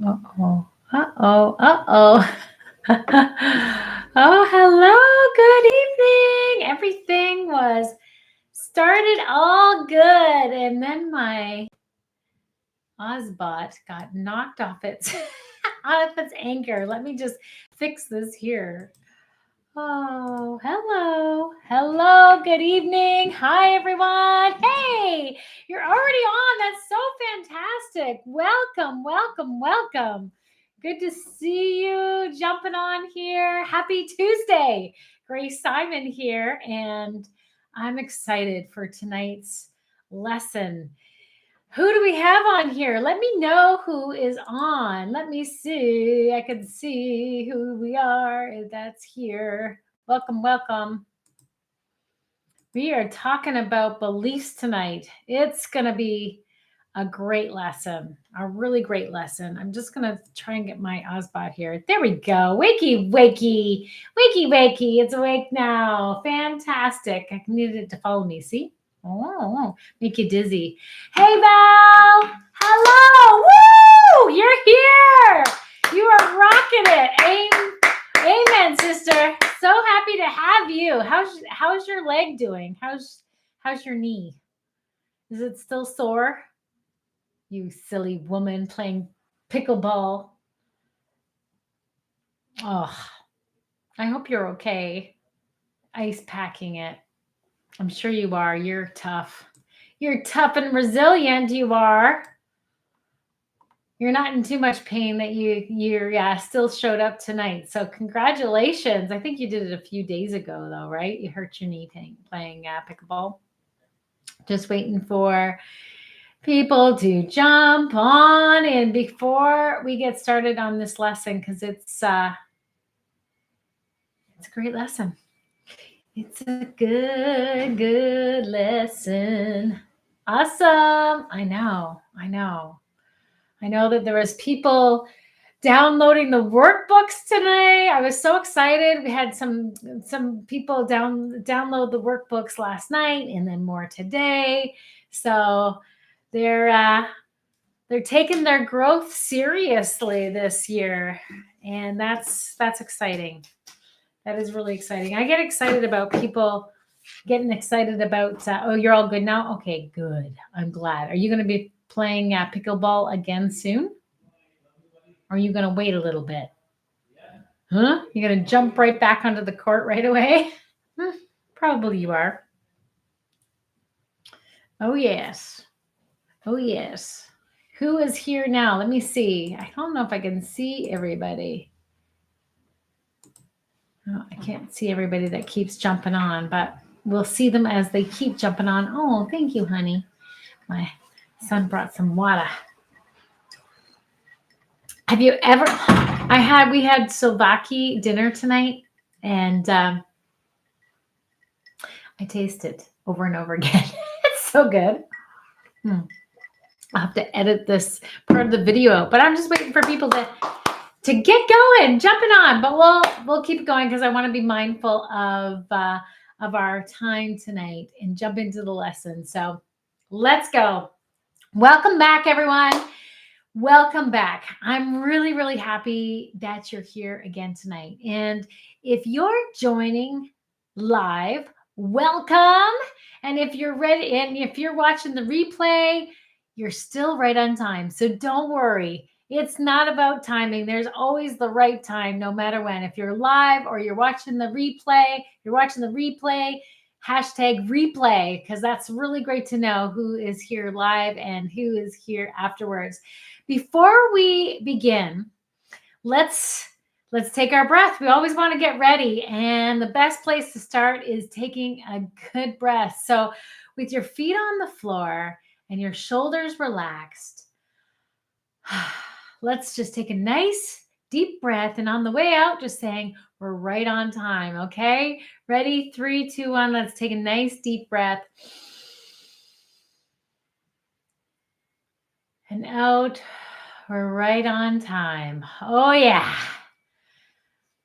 Uh-oh. Uh-oh. Uh-oh. Oh, hello. Good evening. Everything was started all good. And then my Ozbot got knocked off its out of its anchor. Let me just fix this here. Oh, hello. Hello. Good evening. Hi, everyone. Hey, you're already on. That's so fantastic. Welcome, welcome, welcome. Good to see you jumping on here. Happy Tuesday. Grace Simon here, and I'm excited for tonight's lesson. Who do we have on here? Let me know who is on. Let me see. I can see who we are that's here. Welcome, welcome. We are talking about beliefs tonight. It's going to be a great lesson, a really great lesson. I'm just going to try and get my Ozbot here. There we go. Wakey, wakey, wakey, wakey. It's awake now. Fantastic. I needed it to follow me. See? Oh, make you dizzy. Hey, Val. Hello. Woo! You're here. You are rocking it. Amen, sister. So happy to have you. How's your leg doing? How's your knee? Is it still sore? You silly woman playing pickleball. Oh, I hope you're okay. Ice packing it. I'm sure you are. You're tough. You're tough and resilient. You are. You're not in too much pain that you're still showed up tonight. So congratulations. I think you did it a few days ago though, right? You hurt your knee playing pickleball. Just waiting for people to jump on in before we get started on this lesson because it's a great lesson. It's a good lesson. Awesome. I know that there was people downloading the workbooks tonight. I was so excited. We had some people download the workbooks last night and then more today. So they're taking their growth seriously this year, and that's exciting. That is really exciting. I get excited about people getting excited about. Oh, you're all good now. Okay, good. I'm glad. Are you going to be playing pickleball again soon? Or are you going to wait a little bit? Huh? You're going to jump right back onto the court right away? Probably you are. Oh, yes. Oh, yes. Who is here now? Let me see. I don't know if I can see everybody. Oh, I can't see everybody that keeps jumping on, but we'll see them as they keep jumping on. Oh, thank you, honey. My son brought some water. Have you ever? We had Slovaki dinner tonight, and I taste it over and over again. It's so good. I'll have to edit this part of the video out, but I'm just waiting for people to get going, jumping on. But we'll keep going because I want to be mindful of our time tonight and jump into the lesson. So let's go. Welcome back, everyone. Welcome back. I'm really, really happy that you're here again tonight. And if you're joining live, welcome. And if you're ready, and if you're watching the replay, you're still right on time. So don't worry. It's not about timing. There's always the right time, no matter when. If you're live or you're watching the replay, hashtag replay, because that's really great to know who is here live and who is here afterwards. Before we begin, let's take our breath. We always want to get ready, and the best place to start is taking a good breath. So with your feet on the floor and your shoulders relaxed, let's just take a nice deep breath, and on the way out, just saying we're right on time. Okay, ready? 3, 2, 1. Let's take a nice deep breath. And out. We're right on time. Oh, yeah.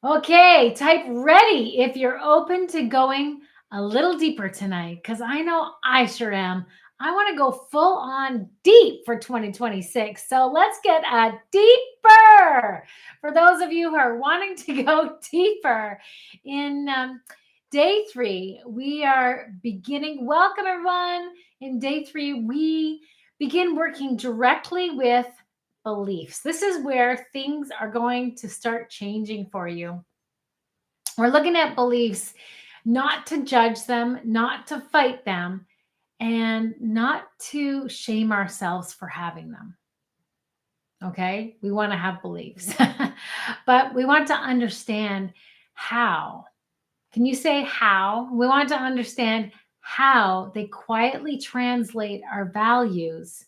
Okay, type ready if you're open to going a little deeper tonight, because I know I sure am. I want to go full on deep for 2026. So let's get a deeper. For those of you who are wanting to go deeper in day 3, we are beginning. Welcome, everyone. In day 3, we begin working directly with beliefs. This is where things are going to start changing for you. We're looking at beliefs, not to judge them, not to fight them, and not to shame ourselves for having them. Okay? We want to have beliefs, but we want to understand how. Can you say how? We want to understand how they quietly translate our values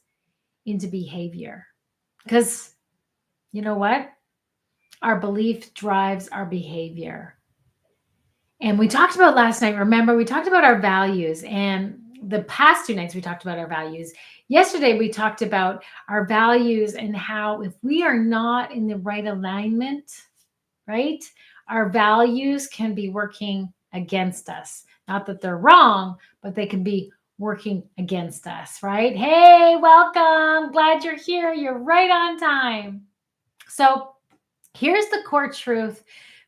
into behavior. Because you know what? Our belief drives our behavior. And we talked about last night, remember, we talked about our values, and the past 2 nights we talked about our values. Yesterday we talked about our values and how if we are not in the right alignment, right, our values can be working against us. Not that they're wrong, but they can be working against us, right? Hey, welcome. Glad you're here. You're right on time. So here's the core truth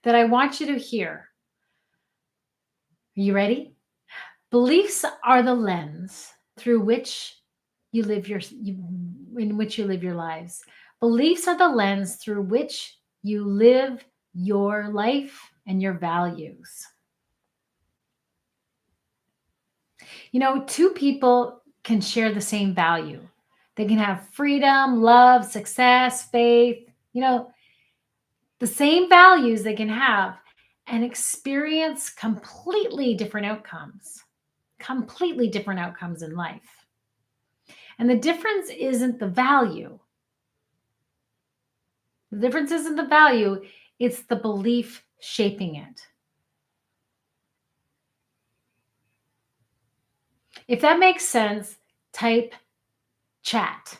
that I want you to hear. Are you ready? Beliefs are the lens through which you live in which you live your lives. Beliefs are the lens through which you live your life and your values. You know, 2 people can share the same value. They can have freedom, love, success, faith, you know, the same values they can have and experience completely different outcomes in life. And the difference isn't the value. The difference isn't the value, it's the belief shaping it. If that makes sense, type chat.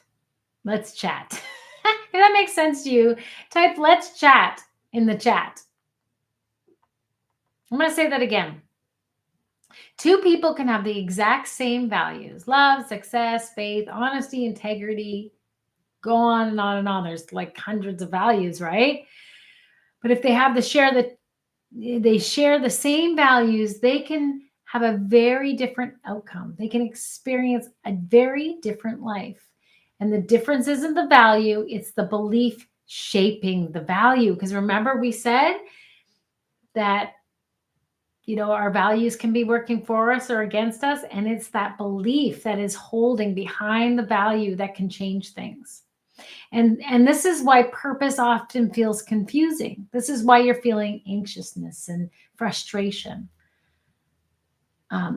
Let's chat. If that makes sense to you, type let's chat in the chat. I'm going to say that again. 2 people can have the exact same values: love, success, faith, honesty, integrity, go on and on and on. There's like hundreds of values, right? But if they have they share the same values, they can have a very different outcome. They can experience a very different life. And the difference isn't the value, it's the belief shaping the value. Because remember, we said that, you know, our values can be working for us or against us. And it's that belief that is holding behind the value that can change things. And this is why purpose often feels confusing. This is why you're feeling anxiousness and frustration.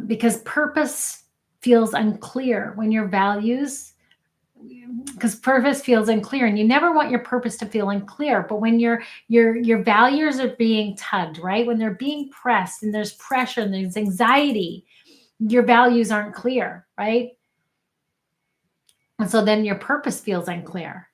Because purpose feels unclear when your values, because purpose feels unclear, and you never want your purpose to feel unclear. But when your values are being tugged, right? When they're being pressed and there's pressure and there's anxiety, your values aren't clear, right? And so then your purpose feels unclear.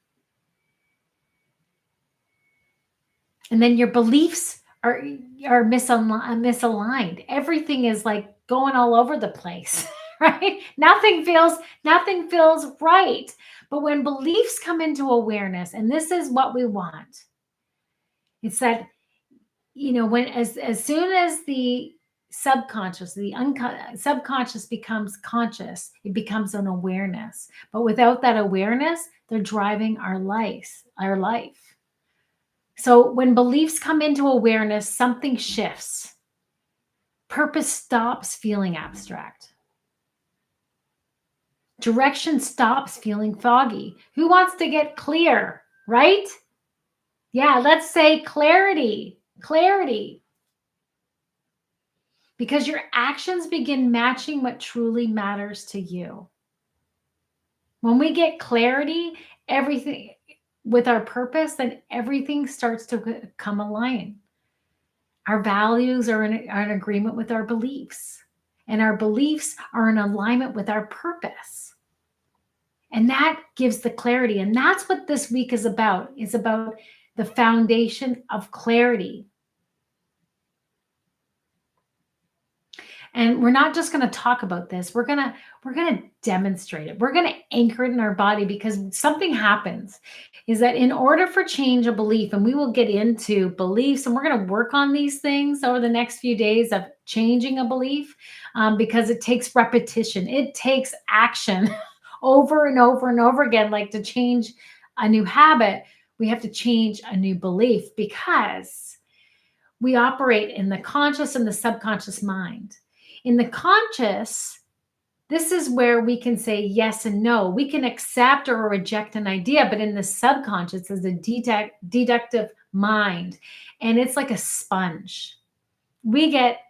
And then your beliefs are misaligned. Everything is like going all over the place, right? Nothing feels right. But when beliefs come into awareness, and this is what we want, it's that, you know, when as soon as the subconscious, subconscious becomes conscious, it becomes an awareness. But without that awareness, they're driving our life. So when beliefs come into awareness, something shifts. Purpose stops feeling abstract. Direction stops feeling foggy. Who wants to get clear, right? Yeah, let's say clarity. Clarity. Because your actions begin matching what truly matters to you. When we get clarity, everything with our purpose, then everything starts to come aligned. Our values are in agreement with our beliefs, and our beliefs are in alignment with our purpose. And that gives the clarity. And that's what this week is about. It's about the foundation of clarity. And we're not just going to talk about this. We're going to demonstrate it. We're going to anchor it in our body, because something happens is that in order for change of belief, and we will get into beliefs, and we're going to work on these things over the next few days of changing a belief, because it takes repetition. It takes action over and over and over again. Like to change a new habit, we have to change a new belief, because we operate in the conscious and the subconscious mind. In the conscious, this is where we can say yes and no. We can accept or reject an idea, but in the subconscious is a deductive mind, and it's like a sponge. We get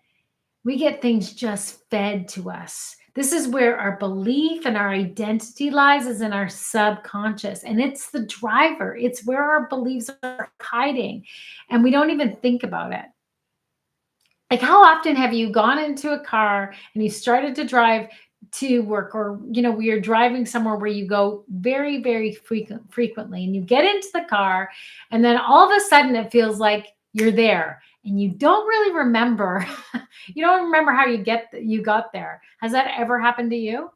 things just fed to us. This is where our belief and our identity lies, is in our subconscious, and it's the driver. It's where our beliefs are hiding, and we don't even think about it. Like, how often have you gone into a car and you started to drive to work, or you're driving somewhere where you go very, very frequently, and you get into the car, and then all of a sudden it feels like you're there, and you don't really remember. You don't remember how you got there. Has that ever happened to you?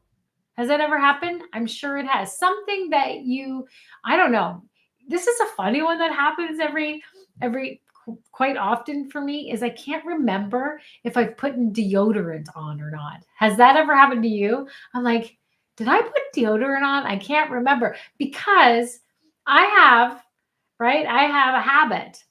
Has that ever happened? I'm sure it has. Something that I don't know. This is a funny one that happens every quite often for me, is I can't remember if I've put deodorant on or not. Has that ever happened to you? I'm like, did I put deodorant on? I can't remember, because I have a habit.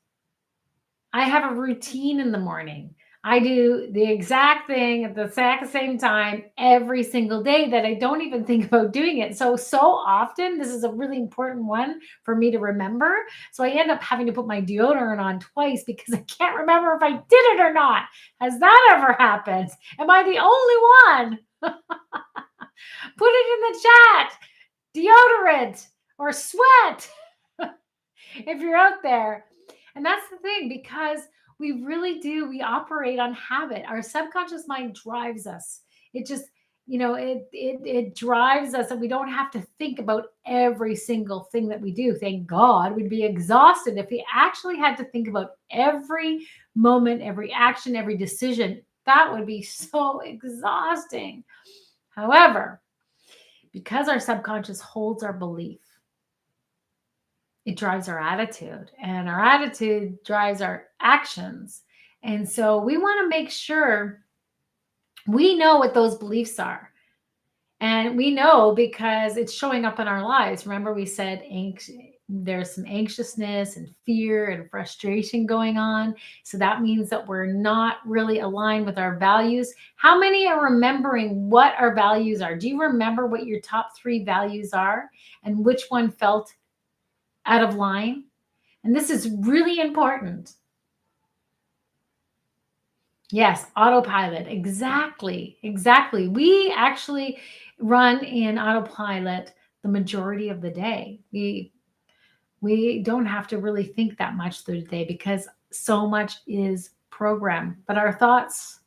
I have a routine in the morning. I do the exact thing at the exact same time every single day that I don't even think about doing it. So often, this is a really important one for me to remember. So I end up having to put my deodorant on twice, because I can't remember if I did it or not. Has that ever happened? Am I the only one? Put it in the chat. Deodorant or sweat if you're out there. And that's the thing, because we really do. We operate on habit. Our subconscious mind drives us. It just, it drives us, and we don't have to think about every single thing that we do. Thank God. We'd be exhausted if we actually had to think about every moment, every action, every decision. That would be so exhausting. However, because our subconscious holds our belief, it drives our attitude, and our attitude drives our actions. And so we want to make sure we know what those beliefs are. And we know because it's showing up in our lives. Remember, we said there's some anxiousness and fear and frustration going on. So that means that we're not really aligned with our values. How many are remembering what our values are? Do you remember what your top 3 values are, and which one felt out of line? And this is really important. Yes, autopilot. Exactly. We actually run in autopilot the majority of the day. We don't have to really think that much through the day, because so much is programmed. But our thoughts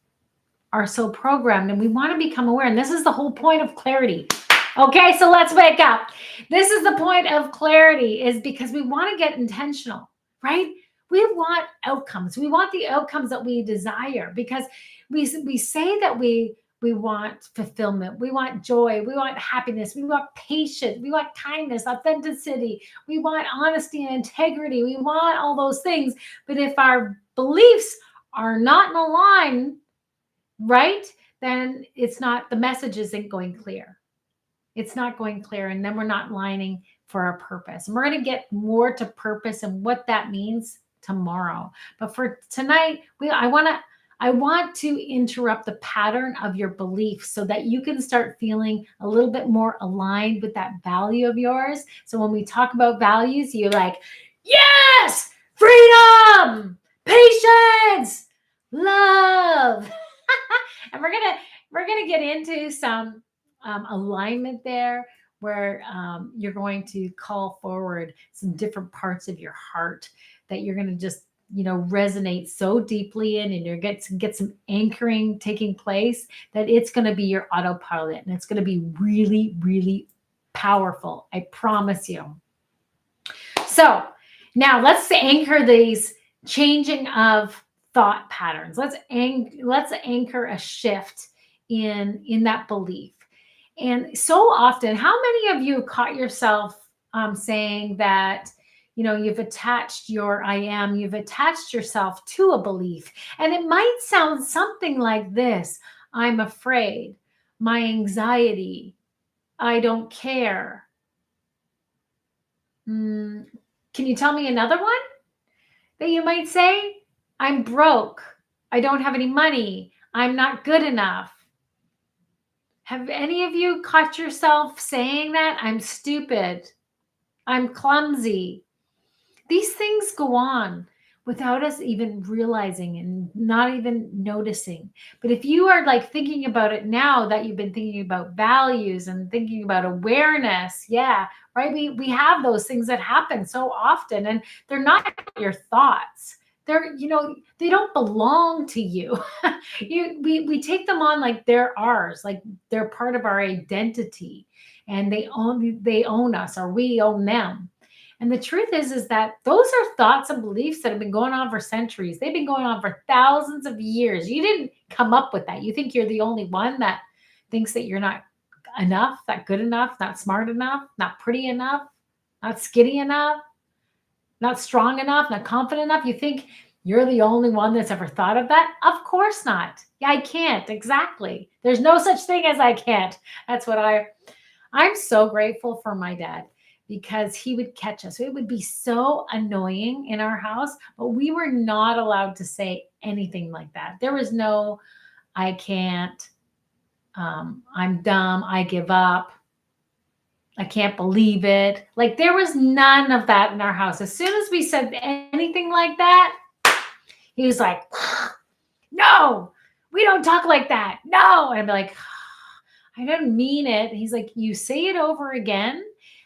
are so programmed, and we want to become aware. And this is the whole point of clarity. Okay, so let's wake up. This is the point of clarity, is because we want to get intentional, right? We want outcomes. We want the outcomes that we desire, because we say that we want fulfillment. We want joy. We want happiness. We want patience. We want kindness, authenticity. We want honesty and integrity. We want all those things. But if our beliefs are not in line, right, then the message isn't going clear. It's not going clear, and then we're not lining for our purpose. And we're going to get more to purpose and what that means tomorrow. But for tonight, I want to interrupt the pattern of your beliefs so that you can start feeling a little bit more aligned with that value of yours. So when we talk about values, you're like, yes, freedom, patience, love. And we're gonna get into some alignment there, where you're going to call forward some different parts of your heart that you're going to just resonate so deeply in, and you're get some anchoring taking place, that it's going to be your autopilot, and it's going to be really, really powerful. I promise you. So now let's anchor these changing of thought patterns. Let's anchor a shift in that belief. And so often, how many of you caught yourself saying that, you've attached your I am, you've attached yourself to a belief? And it might sound something like this: I'm afraid, my anxiety, I don't care. Can you tell me another one that you might say? I'm broke, I don't have any money, I'm not good enough. Have any of you caught yourself saying that? I'm stupid, I'm clumsy. These things go on without us even realizing and not even noticing. But if you are like thinking about it now that you've been thinking about values and thinking about awareness, yeah, right? We have those things that happen so often, and they're not your thoughts. They're, they don't belong to you. We take them on like they're ours, like they're part of our identity, and they own us, or we own them. And the truth is that those are thoughts and beliefs that have been going on for centuries. They've been going on for thousands of years. You didn't come up with that. You think you're the only one that thinks that you're not enough, not good enough, not smart enough, not pretty enough, not skinny enough, not strong enough, not confident enough. You think you're the only one that's ever thought of that? Of course not. Yeah, I can't. Exactly. There's no such thing as I can't. That's what I'm so grateful for my dad, because he would catch us. It would be so annoying in our house, but we were not allowed to say anything like that. There was no, I can't, I'm dumb, I give up, I can't believe it. Like, there was none of that in our house. As soon as we said anything like that, he was like, no, we don't talk like that. No. And I'd be like, I don't mean it. He's like, you say it over again.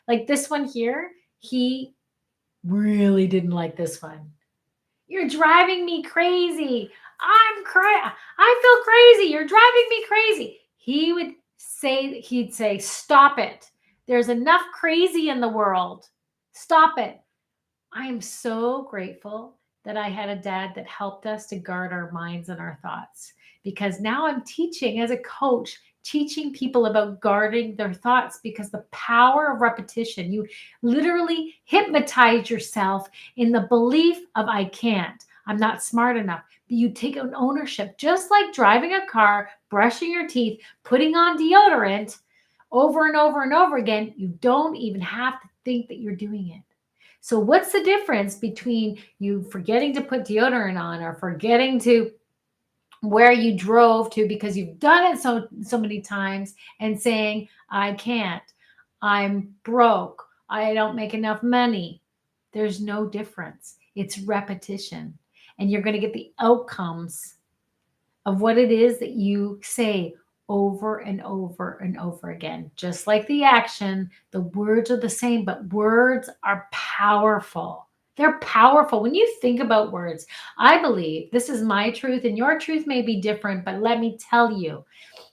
Like this one here, he really didn't like this one. You're driving me crazy. I feel crazy. You're driving me crazy. He'd say, stop it. There's enough crazy in the world. Stop it. I am so grateful that I had a dad that helped us to guard our minds and our thoughts, because now I'm teaching as a coach, teaching people about guarding their thoughts, because the power of repetition, you literally hypnotize yourself in the belief of I can't, I'm not smart enough. But you take an ownership, just like driving a car, brushing your teeth, putting on deodorant over and over and over again. You don't even have to think that you're doing it. So what's the difference between you forgetting to put deodorant on, or forgetting to where you drove to because you've done it so many times, and saying, I can't, I'm broke, I don't make enough money? There's no difference. It's repetition. And you're going to get the outcomes of what it is that you say over and over and over again. Just like the action, the words are the same, but words are powerful. They're powerful. When you think about words, I believe, this is my truth, and your truth may be different, but let me tell you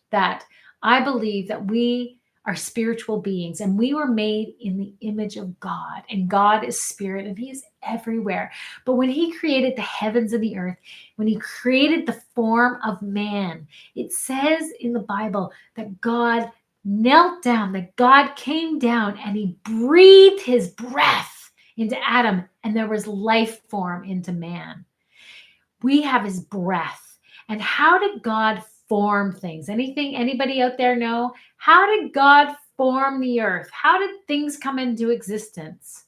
that I believe that we are spiritual beings, and we were made in the image of God, and God is spirit, and he is everywhere. But when he created the heavens and the earth, when he created the form of man, it says in the Bible that God knelt down, that God came down and he breathed his breath into Adam, and there was life form into man. We have his breath. And how did God form things? Anybody out there know? How did God form the earth? How did things come into existence?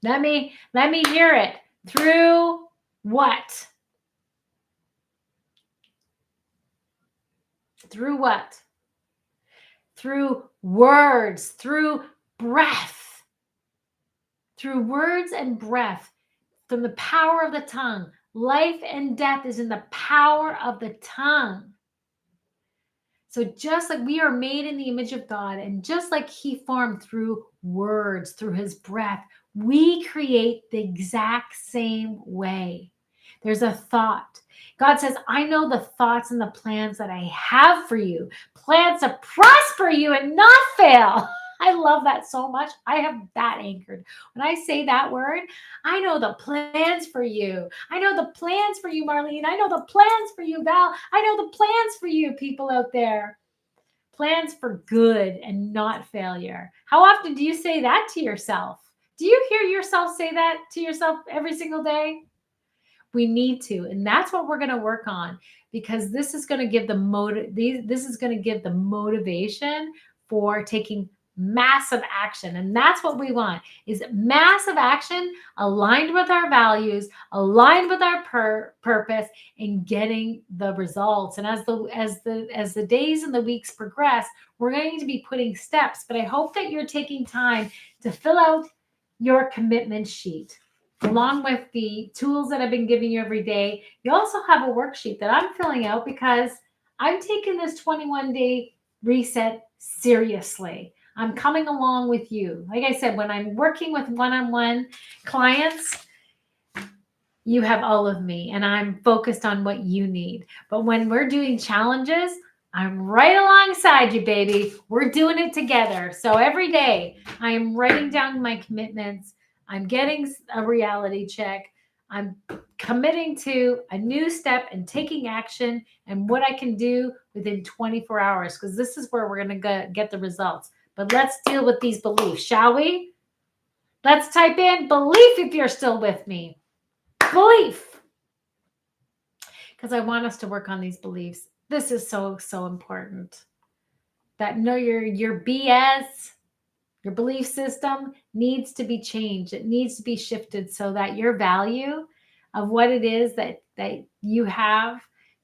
Let me hear it. Through what? Through what? Through words, through breath. Through words and breath, from the power of the tongue. Life and death is in the power of the tongue. So just like we are made in the image of God, and just like he formed through words, through his breath, we create the exact same way. There's a thought. God says, I know the thoughts and the plans that I have for you, plans to prosper you and not fail. I love that so much. I have that anchored. When I say that word, I know the plans for you. I know the plans for you, Marlene. I know the plans for you, Val. I know the plans for you, people out there. Plans for good and not failure. How often do you say that to yourself? Do you hear yourself say that to yourself every single day? We need to, and that's what we're going to work on, because this is going to give this is going to give the motivation for taking massive action. And that's what we want, is massive action aligned with our values, aligned with our purpose, and getting the results. And as the days and the weeks progress, we're going to be putting steps. But I hope that you're taking time to fill out your commitment sheet along with the tools that I've been giving you every day. You also have a worksheet that I'm filling out because I'm taking this 21-day reset seriously. I'm coming along with you. Like I said, when I'm working with one-on-one clients, you have all of me and I'm focused on what you need. But when we're doing challenges, I'm right alongside you, baby. We're doing it together. So every day I am writing down my commitments. I'm getting a reality check. I'm committing to a new step and taking action and what I can do within 24 hours, because this is where we're going to get the results. But let's deal with these beliefs, shall we? Let's type in belief if you're still with me. Belief. Because I want us to work on these beliefs. This is so, so important. That your BS, your belief system needs to be changed. It needs to be shifted so that your value of what it is that you have,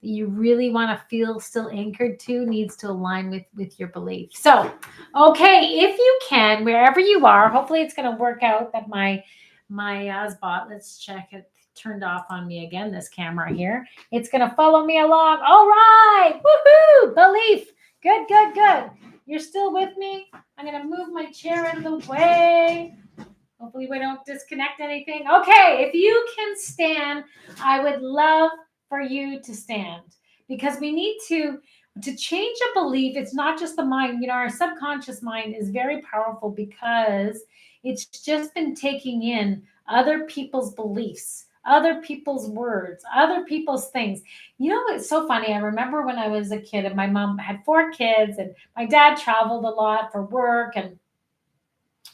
that you really want to feel still anchored to, needs to align with your belief. So, okay, if you can, wherever you are, hopefully it's going to work out that my Ozbot, let's check it, turned off on me again, this camera here. It's going to follow me along. All right. Woohoo. Belief. Good, good, good. You're still with me? I'm going to move my chair out of the way. Hopefully we don't disconnect anything. Okay. If you can stand, I would love for you to stand, because we need to change a belief. It's not just the mind. You know, our subconscious mind is very powerful because it's just been taking in other people's beliefs, other people's words, other people's things. You know, it's so funny. I remember when I was a kid and my mom had 4 kids and my dad traveled a lot for work, and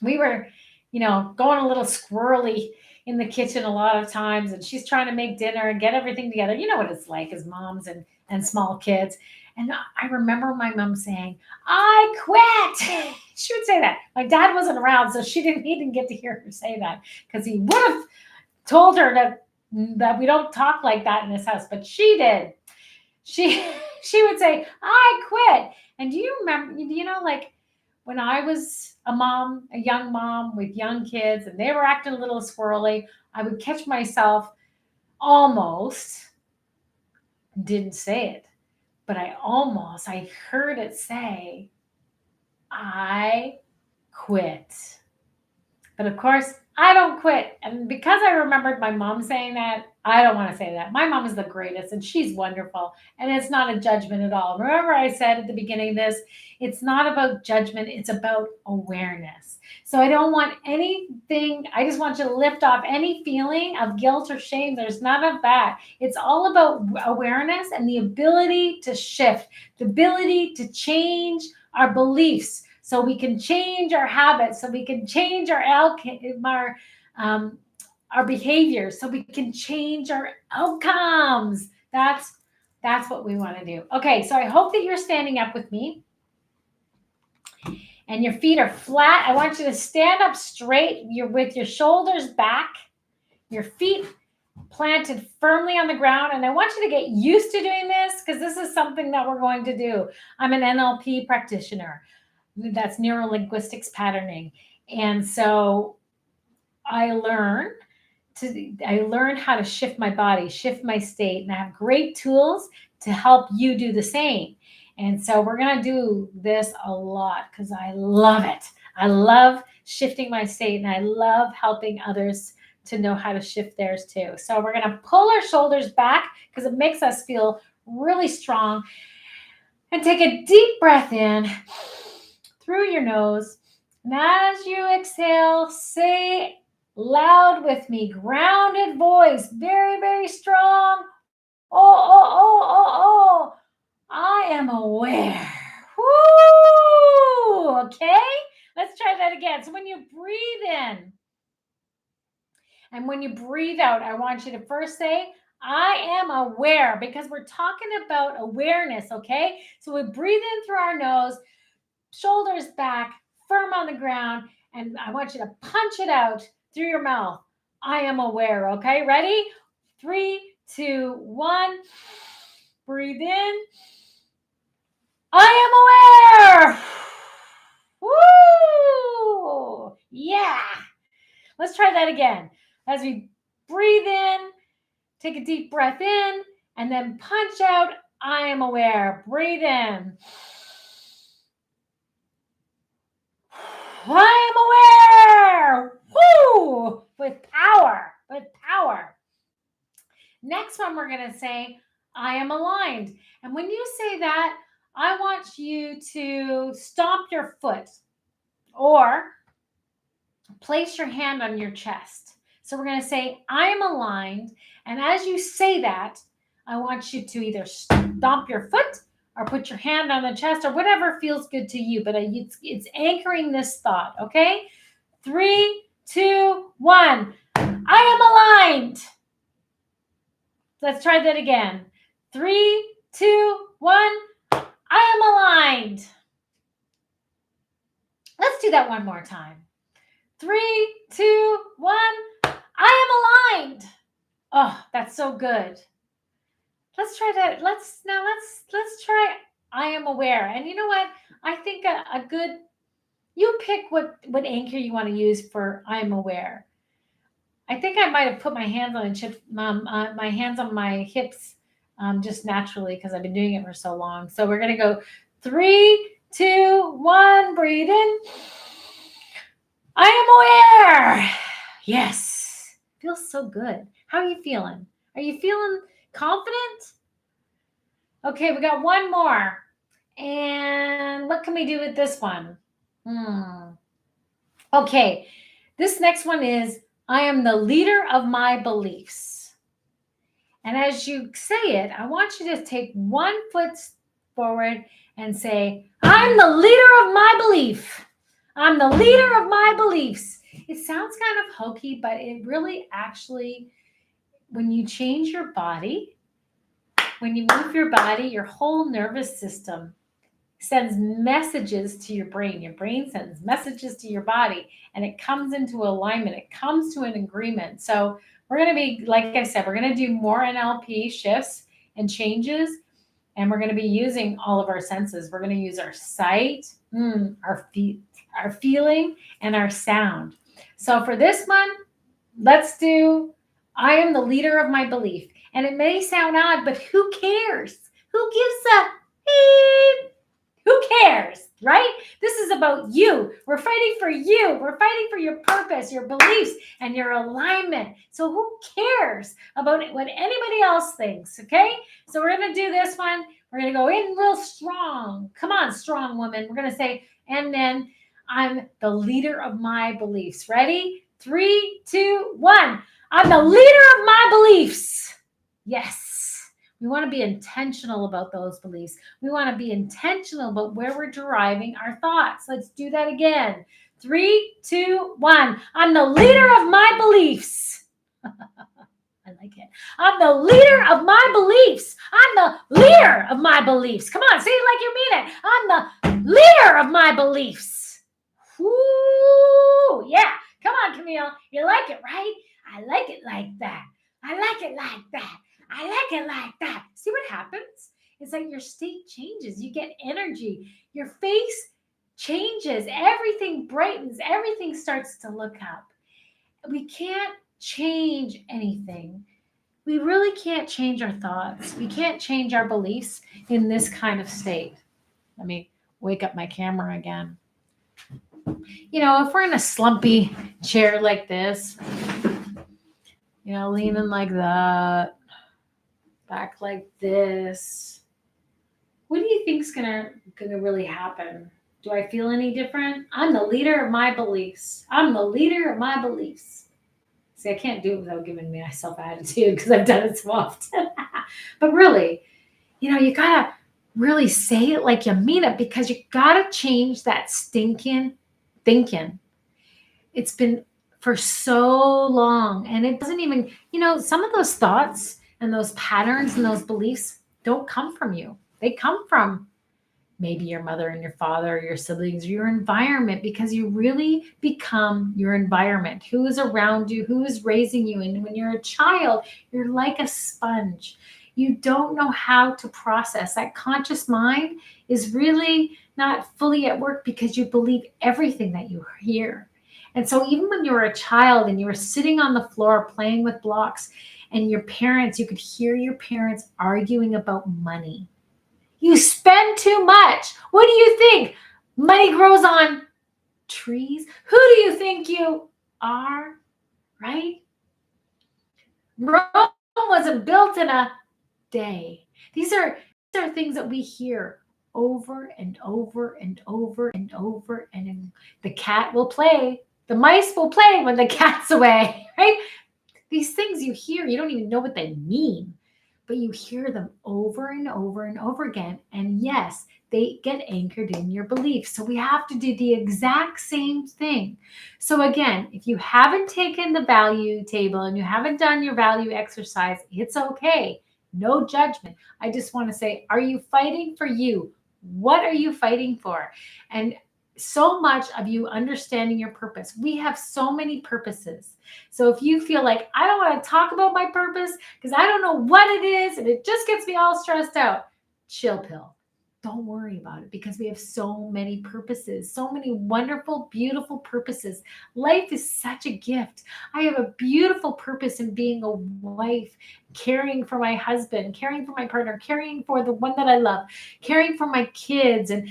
we were, you know, going a little squirrely in the kitchen a lot of times, and she's trying to make dinner and get everything together. You know what it's like as moms and small kids. And I remember my mom saying, "I quit." She would say that. My dad wasn't around, so he didn't get to hear her say that, because he would have told her that we don't talk like that in this house, but she did. She would say, "I quit." And do you remember, you know, like when I was a young mom with young kids, and they were acting a little squirrely, I would catch myself almost, didn't say it, but I heard it say, "I quit." But of course, I don't quit. And because I remembered my mom saying that, I don't want to say that. My mom is the greatest and she's wonderful. And it's not a judgment at all. Remember, I said at the beginning of this, it's not about judgment, it's about awareness. So I don't want anything, I just want you to lift off any feeling of guilt or shame. There's none of that. It's all about awareness and the ability to shift, the ability to change our beliefs, so we can change our habits, so we can change our behavior, so we can change our outcomes. That's what we want to do. Okay, so I hope that you're standing up with me and your feet are flat. I want you to stand up straight. You're with your shoulders back, your feet planted firmly on the ground. And I want you to get used to doing this, because this is something that we're going to do. I'm an NLP practitioner. That's neuro-linguistics patterning. And so I learn how to shift my body, shift my state, and I have great tools to help you do the same. And so we're going to do this a lot because I love it. I love shifting my state, and I love helping others to know how to shift theirs too. So we're going to pull our shoulders back because it makes us feel really strong. And take a deep breath in through your nose And as you exhale, say loud with me, grounded voice, very, very strong. Oh, I am aware. Woo! Okay, let's try that again. So when you breathe in and when you breathe out, I want you to first say, I am aware, because we're talking about awareness, okay? So we breathe in through our nose, shoulders back, firm on the ground, and I want you to punch it out through your mouth. I am aware, okay? Ready? 3, 2, 1. Breathe in. I am aware. Woo! Yeah. Let's try that again. As we breathe in, take a deep breath in, and then punch out, I am aware. Breathe in. I am aware. Woo! With power. With power. Next one, we're going to say, I am aligned. And when you say that, I want you to stomp your foot or place your hand on your chest. So we're going to say, I am aligned. And as you say that, I want you to either stomp your foot or put your hand on the chest or whatever feels good to you. But it's anchoring this thought, okay? 3, 2, 1. I am aligned. Let's try that again. 3, 2, 1. I am aligned. Let's do that one more time. 3, 2, 1. I am aligned. Oh, that's so good. Let's try that. Let's try I am aware. And you know what? I think a good, you pick what anchor you want to use for I am aware. I think I might have put my hands on my hands on my hips just naturally because I've been doing it for so long. So we're going to go 3, 2, 1. Breathe in. I am aware. Yes. Feels so good. How are you feeling? Are you feeling confident? Okay, we got one more. And what can we do with this one? Okay, this next one is, I am the leader of my beliefs. And as you say it, I want you to take one foot forward and say, I'm the leader of my belief. I'm the leader of my beliefs. It sounds kind of hokey, but it really actually, when you change your body, when you move your body, your whole nervous system sends messages to your brain. Your brain sends messages to your body, and it comes into alignment. It comes to an agreement. So we're going to be, like I said, we're going to do more NLP shifts and changes, and we're going to be using all of our senses. We're going to use our sight, our feeling, and our sound. So for this one, let's do, I am the leader of my belief. And it may sound odd, but who cares? Who gives a beep? Who cares, right? This is about you. We're fighting for you. We're fighting for your purpose, your beliefs, and your alignment. So who cares about what anybody else thinks, okay? So we're going to do this one. We're going to go in real strong. Come on, strong woman. We're going to say, and then I'm the leader of my beliefs. Ready? 3, 2, 1. I'm the leader of my beliefs. Yes. We want to be intentional about those beliefs. We want to be intentional about where we're deriving our thoughts. Let's do that again. 3, 2, 1. I'm the leader of my beliefs. I like it. I'm the leader of my beliefs. I'm the leader of my beliefs. Come on, say it like you mean it. I'm the leader of my beliefs. Woo! Yeah. Come on, Camille. You like it, right? I like it like that. I like it like that. I like it like that. See what happens? It's like your state changes. You get energy. Your face changes. Everything brightens. Everything starts to look up. We can't change anything. We really can't change our thoughts. We can't change our beliefs in this kind of state. Let me wake up my camera again. You know, if we're in a slumpy chair like this, you know, leaning like that, back like this, what do you think's gonna really happen? Do I feel any different? I'm the leader of my beliefs. I'm the leader of my beliefs. See, I can't do it without giving myself attitude because I've done it so often. But really, you gotta really say it like you mean it, because you gotta change that stinking thinking. It's been for so long, and it doesn't even, some of those thoughts and those patterns and those beliefs don't come from you. They come from maybe your mother and your father, or your siblings, or your environment, because you really become your environment. Who is around you, who is raising you. And when you're a child, you're like a sponge. You don't know how to process. That conscious mind is really not fully at work because you believe everything that you hear. And so even when you were a child and you were sitting on the floor playing with blocks, and your parents, you could hear your parents arguing about money. You spend too much. What do you think? Money grows on trees? Who do you think you are? Right? Rome wasn't built in a day. These are things that we hear over and over and over and over. And the cat will play. The mice will play when the cat's away. Right? These things you hear, you don't even know what they mean, but you hear them over and over and over again. And yes, they get anchored in your beliefs. So we have to do the exact same thing. So again, if you haven't taken the value table and you haven't done your value exercise, it's okay. No judgment. I just want to say, are you fighting for you? What are you fighting for? And so much of you understanding your purpose. We have so many purposes. So if you feel like, I don't want to talk about my purpose because I don't know what it is and it just gets me all stressed out, chill pill. Don't worry about it, because we have so many purposes, so many wonderful, beautiful purposes. Life is such a gift. I have a beautiful purpose in being a wife, caring for my husband, caring for my partner, caring for the one that I love, caring for my kids, and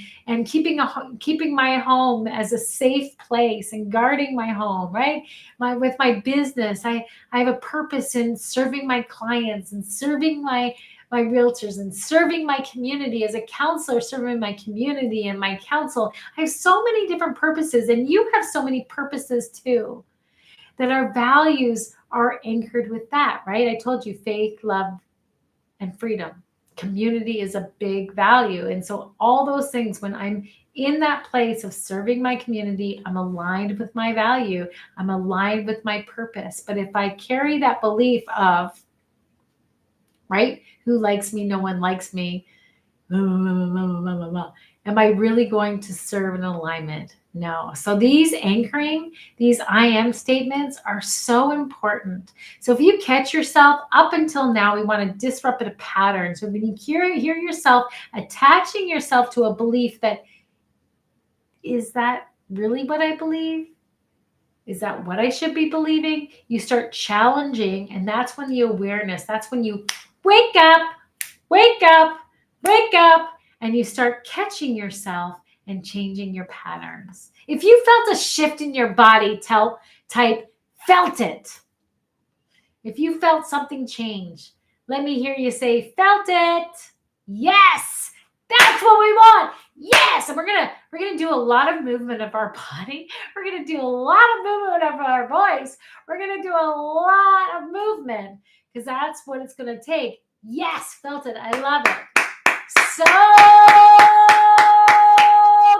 keeping my home as a safe place and guarding my home, right? With my business, I have a purpose in serving my clients and serving my realtors and serving my community as a counselor, serving my community and my council. I have so many different purposes, and you have so many purposes too, that our values are anchored with that, right? I told you, faith, love, and freedom. Community is a big value. And so all those things, when I'm in that place of serving my community, I'm aligned with my value. I'm aligned with my purpose. But if I carry that belief of, right, who likes me? No one likes me. Am I really going to serve in alignment? No. So these anchoring, these I am statements are so important. So if you catch yourself, up until now, we want to disrupt a pattern. So when you hear yourself attaching yourself to a belief that, is that really what I believe? Is that what I should be believing? You start challenging, and that's when the awareness, that's when you wake up, wake up, wake up, and you start catching yourself and changing your patterns. If you felt a shift in your body, type felt it. If you felt something change, let me hear you say, felt it. Yes, that's what we want. Yes. And we're gonna do a lot of movement of our body. We're gonna do a lot of movement of our voice. We're gonna do a lot of movement, because that's what it's gonna take. Yes, felt it. I love it. So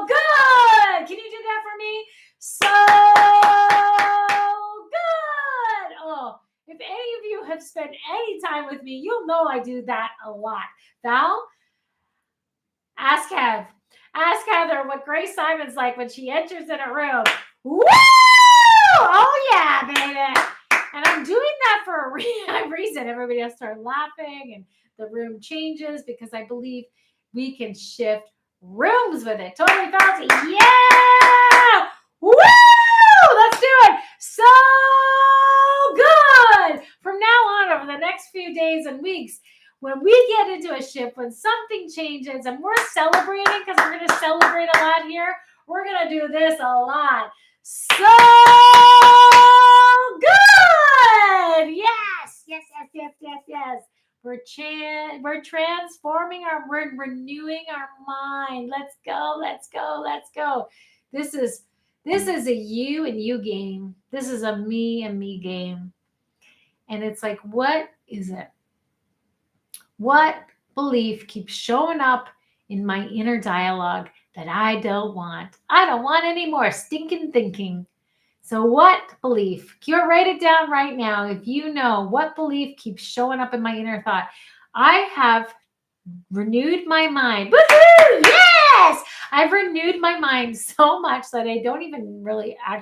good. Can you do that for me? So good. Oh, if any of you have spent any time with me, you'll know I do that a lot. Val, ask Heather what Grace Simon's like when she enters in a room. Woo! Oh yeah, baby. And I'm doing that for a reason. Everybody else started laughing and the room changes, because I believe we can shift rooms with it. Totally felt it. Yeah! Woo! Let's do it. So good. From now on, over the next few days and weeks, when we get into a shift, when something changes and we're celebrating, because we're going to celebrate a lot here, we're going to do this a lot. So good. Yes. We're we're transforming we're renewing our mind. Let's go, let's go, let's go. This is a you and you game. This is a me and me game. And it's like, what is it? What belief keeps showing up in my inner dialogue that I don't want? I don't want any more stinking thinking. So what belief? You write it down right now. If you know what belief keeps showing up in my inner thought, I have renewed my mind. Woohoo! Yes! I've renewed my mind so much that I don't even really I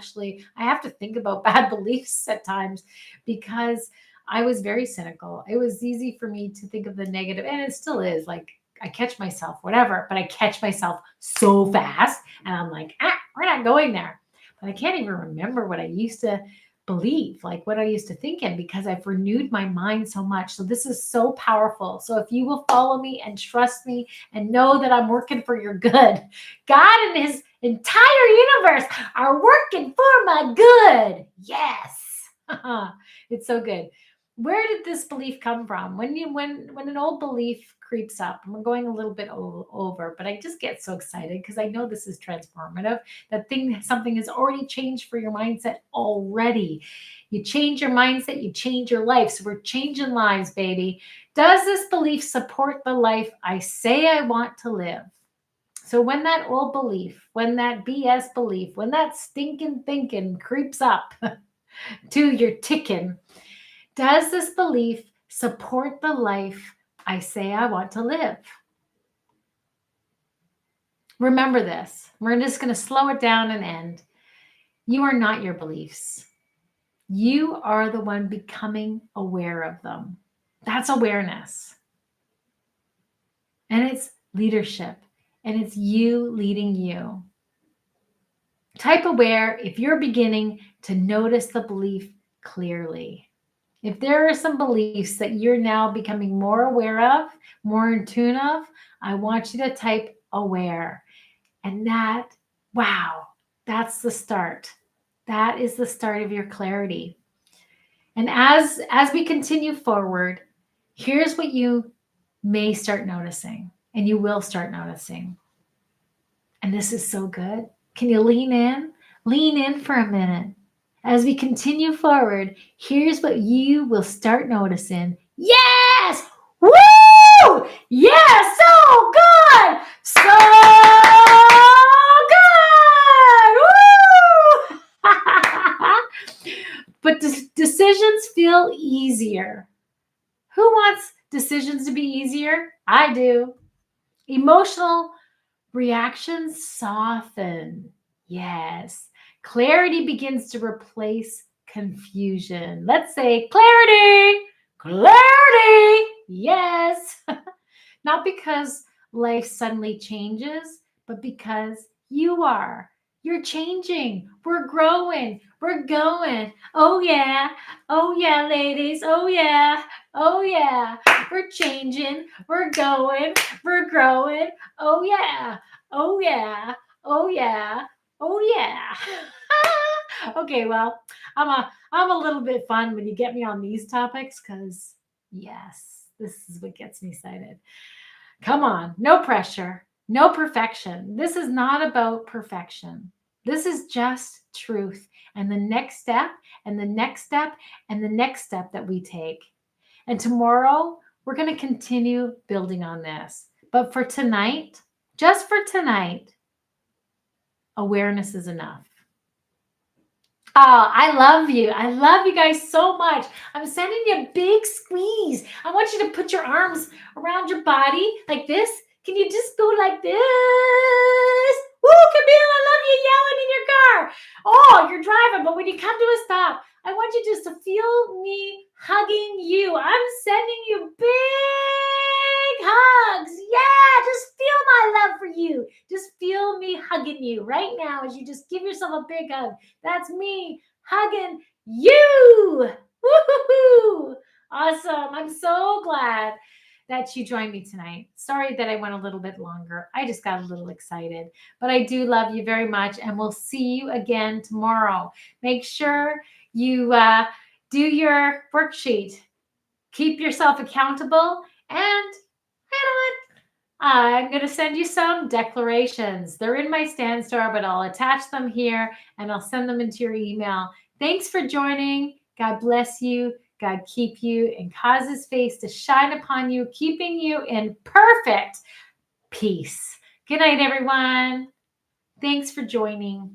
have to think about bad beliefs at times because I was very cynical. It was easy for me to think of the negative, and it still is. Like, I catch myself, whatever, but I catch myself so fast, and I'm like, we're not going there. But I can't even remember what I used to believe, like what I used to think in, because I've renewed my mind so much. So this is so powerful. So if you will follow me and trust me and know that I'm working for your good, God and his entire universe are working for my good. Yes. It's so good. Where did this belief come from? When an old belief creeps up, and we're going a little bit over, but I just get so excited because I know this is transformative. Something has already changed for your mindset already. You change your mindset, you change your life. So we're changing lives, baby. Does this belief support the life I say I want to live? So when that old belief, when that BS belief, when that stinking thinking creeps up to your ticking, does this belief support the life I say I want to live? Remember this. We're just going to slow it down and end. You are not your beliefs. You are the one becoming aware of them. That's awareness. And it's leadership. And it's you leading you. Type aware if you're beginning to notice the belief clearly. If there are some beliefs that you're now becoming more aware of, more in tune of, I want you to type aware. And that's the start. That is the start of your clarity. And as we continue forward, here's what you may start noticing, and you will start noticing. And this is so good. Can you lean in? Lean in for a minute. As we continue forward, here's what you will start noticing. Yes! Woo! Yeah, so good! So good! Woo! But decisions feel easier. Who wants decisions to be easier? I do. Emotional reactions soften. Yes. Clarity begins to replace confusion. Let's say clarity. Clarity. Yes. Not because life suddenly changes, but because you are. You're changing. We're growing. We're going. Oh, yeah. Oh, yeah, ladies. Oh, yeah. Oh, yeah. We're changing. We're going. We're growing. Oh, yeah. Oh, yeah. Oh, yeah. Oh, yeah. Okay, well, I'm a little bit fun when you get me on these topics because, yes, this is what gets me excited. Come on, no pressure, no perfection. This is not about perfection. This is just truth and the next step and the next step and the next step that we take. And tomorrow, we're going to continue building on this. But for tonight, just for tonight, awareness is enough. Oh, I love you. I love you guys so much. I'm sending you a big squeeze. I want you to put your arms around your body like this. Can you just go like this? Woo, Camille, I love you yelling in your car. Oh, you're driving, but when you come to a stop, I want you just to feel me hugging you. I'm sending you big hugs. Yeah, just feel my love for you. Just feel me hugging you right now as you just give yourself a big hug. That's me hugging you. Woo-hoo-hoo. Awesome. I'm so glad that you joined me tonight. Sorry that I went a little bit longer. I just got a little excited, but I do love you very much, and we'll see you again tomorrow. Make sure you do your worksheet. Keep yourself accountable And you know what? I'm going to send you some declarations. They're in my Stand Store, but I'll attach them here and I'll send them into your email. Thanks for joining. God bless you. God keep you and cause his face to shine upon you, keeping you in perfect peace. Good night, everyone. Thanks for joining.